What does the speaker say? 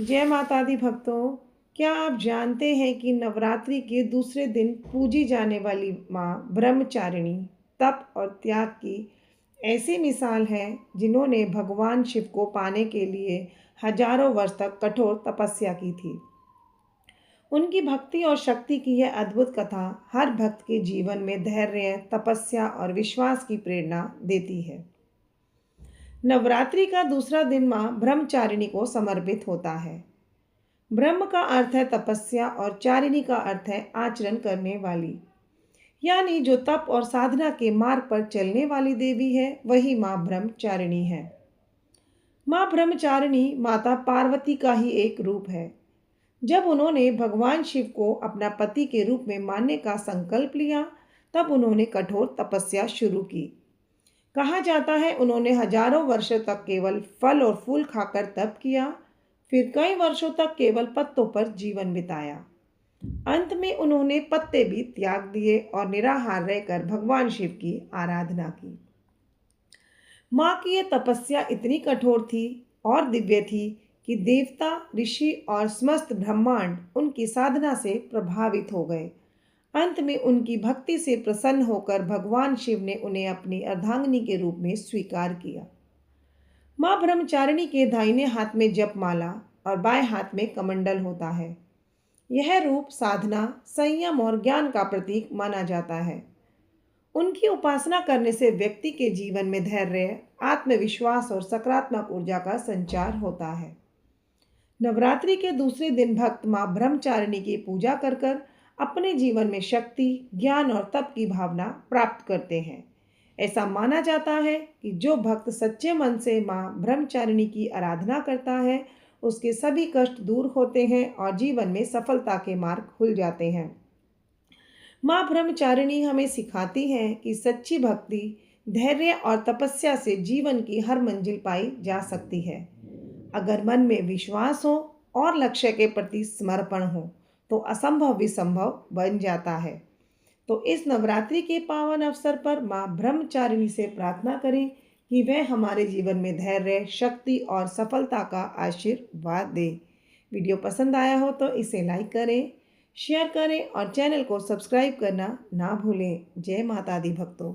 जय माता दी भक्तों। क्या आप जानते हैं कि नवरात्रि के दूसरे दिन पूजी जाने वाली माँ ब्रह्मचारिणी तप और त्याग की ऐसी मिसाल है, जिन्होंने भगवान शिव को पाने के लिए हजारों वर्ष तक कठोर तपस्या की थी। उनकी भक्ति और शक्ति की यह अद्भुत कथा हर भक्त के जीवन में धैर्य, तपस्या और विश्वास की प्रेरणा देती है। नवरात्रि का दूसरा दिन माँ ब्रह्मचारिणी को समर्पित होता है। ब्रह्म का अर्थ है तपस्या और चारिणी का अर्थ है आचरण करने वाली, यानी जो तप और साधना के मार्ग पर चलने वाली देवी है, वही माँ ब्रह्मचारिणी है। माँ ब्रह्मचारिणी माता पार्वती का ही एक रूप है। जब उन्होंने भगवान शिव को अपना पति के रूप में मानने का संकल्प लिया, तब उन्होंने कठोर तपस्या शुरू की। कहा जाता है उन्होंने हजारों वर्षों तक केवल फल और फूल खाकर तप किया, फिर कई वर्षों तक केवल पत्तों पर जीवन बिताया। अंत में उन्होंने पत्ते भी त्याग दिए और निराहार रहकर भगवान शिव की आराधना की। माँ की यह तपस्या इतनी कठोर थी और दिव्य थी कि देवता, ऋषि और समस्त ब्रह्मांड उनकी साधना से प्रभावित हो गए। अंत में उनकी भक्ति से प्रसन्न होकर भगवान शिव ने उन्हें अपनी अर्धांगिनी के रूप में स्वीकार किया। माँ ब्रह्मचारिणी के दाहिने हाथ में जपमाला और बाएं हाथ में कमंडल होता है। यह रूप साधना, संयम और ज्ञान का प्रतीक माना जाता है। उनकी उपासना करने से व्यक्ति के जीवन में धैर्य, आत्मविश्वास और सकारात्मक ऊर्जा का संचार होता है। नवरात्रि के दूसरे दिन भक्त माँ ब्रह्मचारिणी की पूजा कर कर अपने जीवन में शक्ति, ज्ञान और तप की भावना प्राप्त करते हैं। ऐसा माना जाता है कि जो भक्त सच्चे मन से माँ ब्रह्मचारिणी की आराधना करता है, उसके सभी कष्ट दूर होते हैं और जीवन में सफलता के मार्ग खुल जाते हैं। माँ ब्रह्मचारिणी हमें सिखाती है कि सच्ची भक्ति, धैर्य और तपस्या से जीवन की हर मंजिल पाई जा सकती है। अगर मन में विश्वास हो और लक्ष्य के प्रति समर्पण हो, तो असंभव भी संभव बन जाता है। तो इस नवरात्रि के पावन अवसर पर माँ ब्रह्मचारिणी से प्रार्थना करें कि वह हमारे जीवन में धैर्य, शक्ति और सफलता का आशीर्वाद दे। वीडियो पसंद आया हो तो इसे लाइक करें, शेयर करें और चैनल को सब्सक्राइब करना ना भूलें। जय माता दी भक्तों।